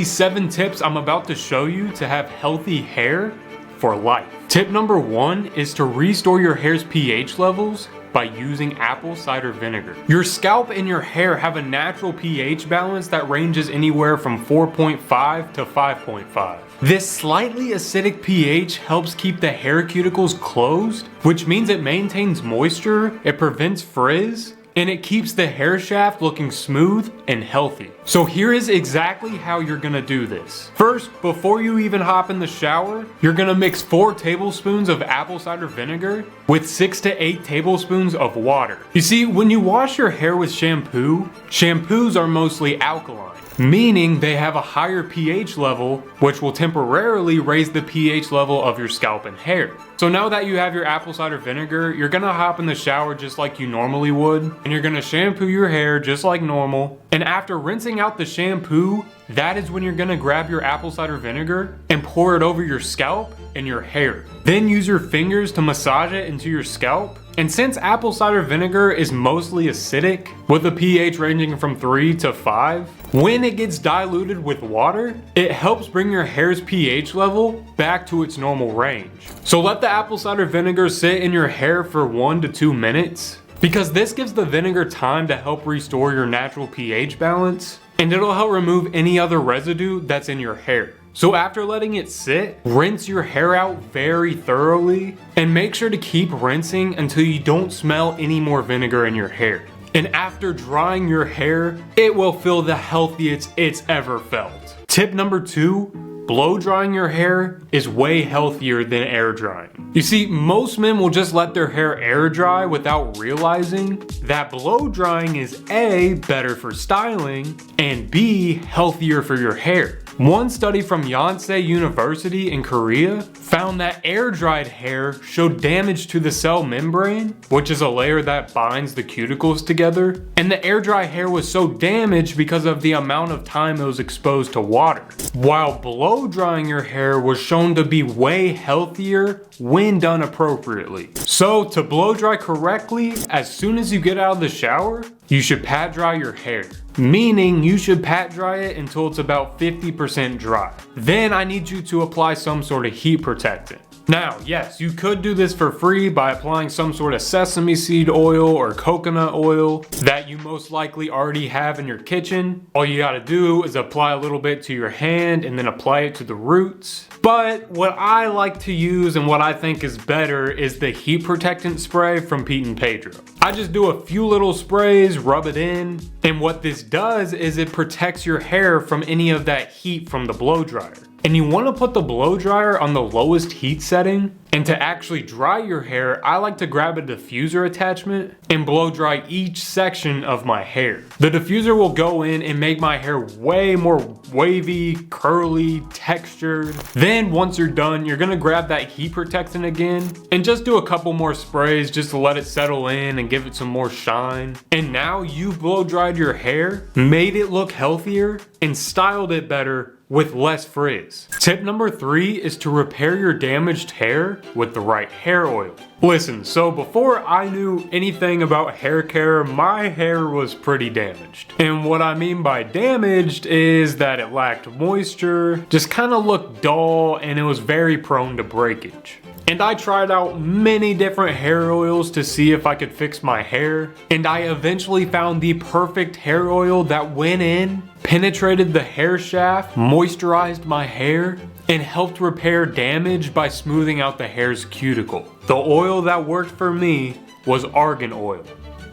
These 7 tips I'm about to show you to have healthy hair for life. Tip number 1 is to restore your hair's pH levels by using apple cider vinegar. Your scalp and your hair have a natural pH balance that ranges anywhere from 4.5 to 5.5. This slightly acidic pH helps keep the hair cuticles closed, which means it maintains moisture, it prevents frizz, and it keeps the hair shaft looking smooth and healthy. So here is exactly how you're gonna do this. First, before you even hop in the shower, you're gonna mix 4 tablespoons of apple cider vinegar with 6 to 8 tablespoons of water. You see, when you wash your hair with shampoo, shampoos are mostly alkaline, meaning they have a higher pH level, which will temporarily raise the pH level of your scalp and hair. So now that you have your apple cider vinegar, you're gonna hop in the shower just like you normally would, and you're gonna shampoo your hair just like normal. And after rinsing out the shampoo, that is when you're gonna grab your apple cider vinegar and pour it over your scalp and your hair. Then use your fingers to massage it into your scalp. And since apple cider vinegar is mostly acidic, with a pH ranging from 3 to 5, when it gets diluted with water, it helps bring your hair's pH level back to its normal range. So let the apple cider vinegar sit in your hair for 1 to 2 minutes, because this gives the vinegar time to help restore your natural pH balance, and it'll help remove any other residue that's in your hair. So after letting it sit, rinse your hair out very thoroughly, and make sure to keep rinsing until you don't smell any more vinegar in your hair. And after drying your hair, it will feel the healthiest it's ever felt. Tip number 2, blow drying your hair is way healthier than air drying. You see, most men will just let their hair air dry without realizing that blow drying is A, better for styling, and B, healthier for your hair. One study from Yonsei University in Korea found that air-dried hair showed damage to the cell membrane, which is a layer that binds the cuticles together, and the air-dry hair was so damaged because of the amount of time it was exposed to water. While blow-drying your hair was shown to be way healthier when done appropriately. So to blow-dry correctly, as soon as you get out of the shower, you should pat dry your hair. Meaning you should pat dry it until it's about 50% dry. Then I need you to apply some sort of heat protectant. Now, yes, you could do this for free by applying some sort of sesame seed oil or coconut oil that you most likely already have in your kitchen. All you gotta do is apply a little bit to your hand and then apply it to the roots. But what I like to use and what I think is better is the heat protectant spray from Pete and Pedro. I just do a few little sprays, rub it in, and what this does is it protects your hair from any of that heat from the blow dryer. And you want to put the blow dryer on the lowest heat setting, and to actually dry your hair, I like to grab a diffuser attachment and blow dry each section of my hair. The diffuser will go in and make my hair way more wavy, curly, textured. Then once you're done, you're gonna grab that heat protectant again and just do a couple more sprays just to let it settle in and give it some more shine. And now you've blow dried your hair, made it look healthier, and styled it better with less frizz. Tip number 3 is to repair your damaged hair with the right hair oil. Listen, so before I knew anything about hair care, my hair was pretty damaged. And what I mean by damaged is that it lacked moisture, just kind of looked dull, and it was very prone to breakage. And I tried out many different hair oils to see if I could fix my hair, and I eventually found the perfect hair oil that went in, penetrated the hair shaft, moisturized my hair, and helped repair damage by smoothing out the hair's cuticle. The oil that worked for me was argan oil.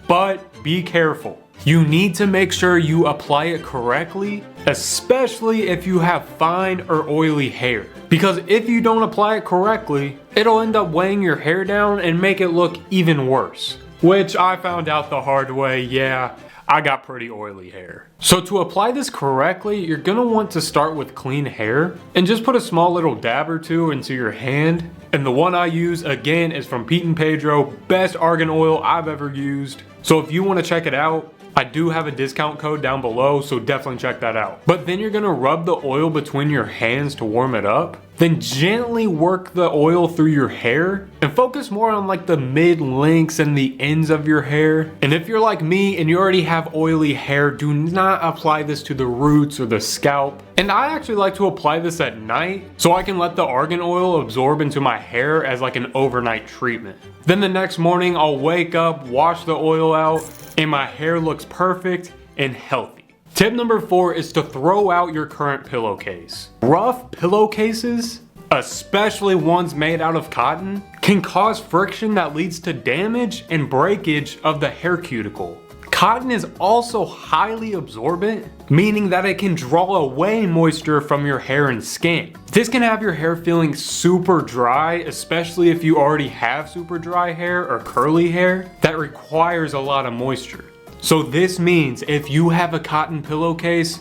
But be careful. You need to make sure you apply it correctly, especially if you have fine or oily hair. Because if you don't apply it correctly, it'll end up weighing your hair down and make it look even worse. Which I found out the hard way, yeah. I got pretty oily hair. So to apply this correctly, you're gonna want to start with clean hair and just put a small little dab or two into your hand. And the one I use, again, is from Pete and Pedro, best argan oil I've ever used. So if you wanna check it out, I do have a discount code down below, so definitely check that out. But then you're gonna rub the oil between your hands to warm it up. Then gently work the oil through your hair and focus more on like the mid lengths and the ends of your hair. And if you're like me and you already have oily hair, do not apply this to the roots or the scalp. And I actually like to apply this at night so I can let the argan oil absorb into my hair as like an overnight treatment. Then the next morning I'll wake up, wash the oil out, and my hair looks perfect and healthy. Tip number 4 is to throw out your current pillowcase. Rough pillowcases, especially ones made out of cotton, can cause friction that leads to damage and breakage of the hair cuticle. Cotton is also highly absorbent, meaning that it can draw away moisture from your hair and skin. This can have your hair feeling super dry, especially if you already have super dry hair or curly hair that requires a lot of moisture. So this means if you have a cotton pillowcase,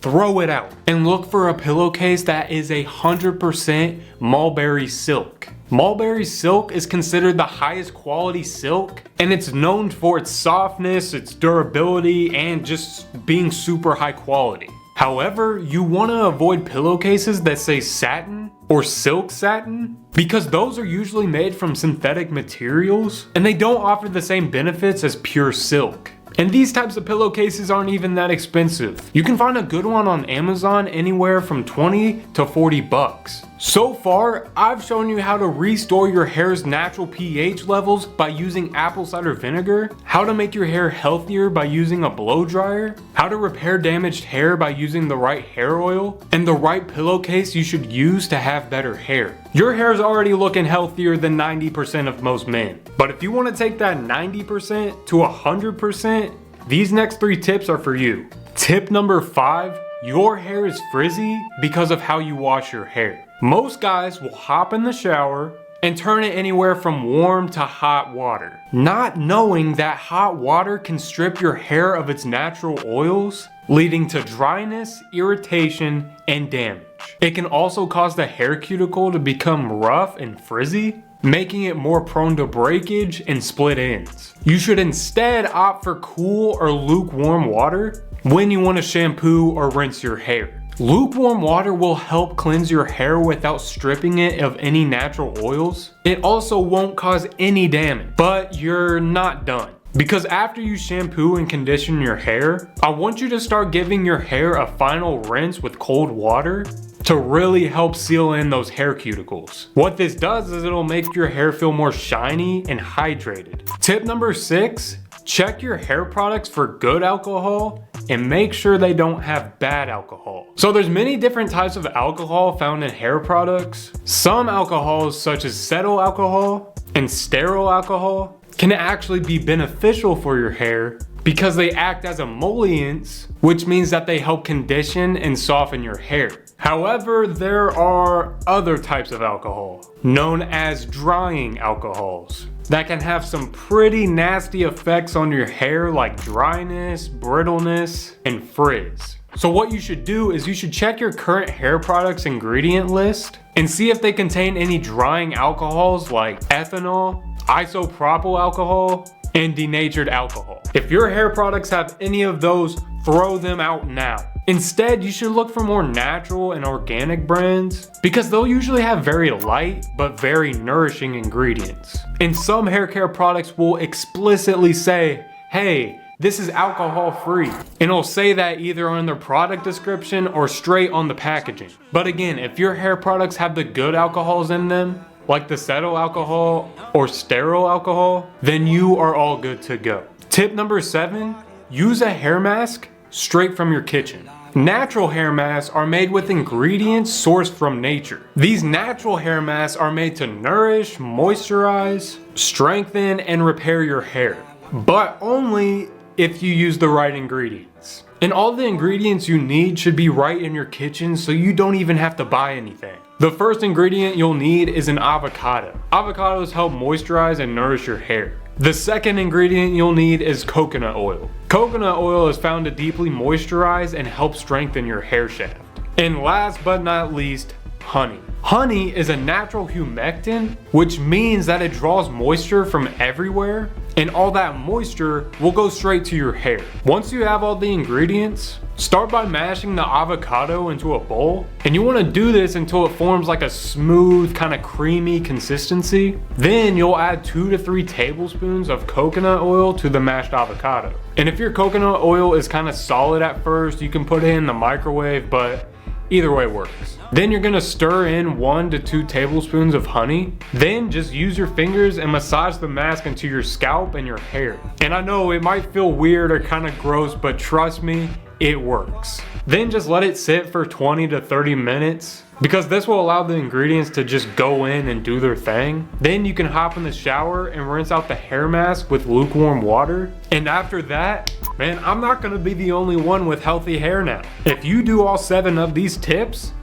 throw it out and look for a pillowcase that is 100% mulberry silk. Mulberry silk is considered the highest quality silk, and it's known for its softness, its durability, and just being super high quality. However, you want to avoid pillowcases that say satin or silk satin because those are usually made from synthetic materials and they don't offer the same benefits as pure silk. And these types of pillowcases aren't even that expensive. You can find a good one on Amazon anywhere from 20 to 40 bucks. So far, I've shown you how to restore your hair's natural pH levels by using apple cider vinegar, how to make your hair healthier by using a blow dryer, how to repair damaged hair by using the right hair oil, and the right pillowcase you should use to have better hair. Your hair's already looking healthier than 90% of most men. But if you want to take that 90% to 100%, these next 3 tips are for you. Tip number 5, your hair is frizzy because of how you wash your hair. Most guys will hop in the shower and turn it anywhere from warm to hot water, not knowing that hot water can strip your hair of its natural oils, leading to dryness, irritation, and damage. It can also cause the hair cuticle to become rough and frizzy, making it more prone to breakage and split ends. You should instead opt for cool or lukewarm water when you want to shampoo or rinse your hair. Lukewarm water will help cleanse your hair without stripping it of any natural oils. It also won't cause any damage, but you're not done. Because after you shampoo and condition your hair, I want you to start giving your hair a final rinse with cold water to really help seal in those hair cuticles. What this does is it'll make your hair feel more shiny and hydrated. Tip number 6, check your hair products for good alcohol and make sure they don't have bad alcohol. So there's many different types of alcohol found in hair products. Some alcohols such as cetyl alcohol and stearyl alcohol can actually be beneficial for your hair because they act as emollients, which means that they help condition and soften your hair. However, there are other types of alcohol, known as drying alcohols, that can have some pretty nasty effects on your hair like dryness, brittleness, and frizz. So what you should do is you should check your current hair products ingredient list and see if they contain any drying alcohols like ethanol, isopropyl alcohol, and denatured alcohol. If your hair products have any of those, throw them out now. Instead, you should look for more natural and organic brands because they'll usually have very light but very nourishing ingredients. And some hair care products will explicitly say, hey, this is alcohol free. And it'll say that either on their product description or straight on the packaging. But again, if your hair products have the good alcohols in them, like the cetyl alcohol or stearyl alcohol, then you are all good to go. Tip number 7, use a hair mask straight from your kitchen. Natural hair masks are made with ingredients sourced from nature. These natural hair masks are made to nourish, moisturize, strengthen, and repair your hair, but only if you use the right ingredients. And all the ingredients you need should be right in your kitchen so you don't even have to buy anything. The first ingredient you'll need is an avocado. Avocados help moisturize and nourish your hair. The second ingredient you'll need is coconut oil. Coconut oil is found to deeply moisturize and help strengthen your hair shaft. And last but not least, honey. Honey is a natural humectant, which means that it draws moisture from everywhere and all that moisture will go straight to your hair. Once you have all the ingredients, start by mashing the avocado into a bowl, and you want to do this until it forms like a smooth, kind of creamy consistency. Then you'll add 2 to 3 tablespoons of coconut oil to the mashed avocado. And if your coconut oil is kind of solid at first, you can put it in the microwave, but either way works. Then you're gonna stir in 1 to 2 tablespoons of honey. Then just use your fingers and massage the mask into your scalp and your hair. And I know it might feel weird or kind of gross, but trust me, it works. Then just let it sit for 20 to 30 minutes because this will allow the ingredients to just go in and do their thing. Then you can hop in the shower and rinse out the hair mask with lukewarm water. And after that, man, I'm not gonna be the only one with healthy hair now. If you do all 7 of these tips,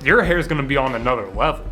your hair is gonna be on another level.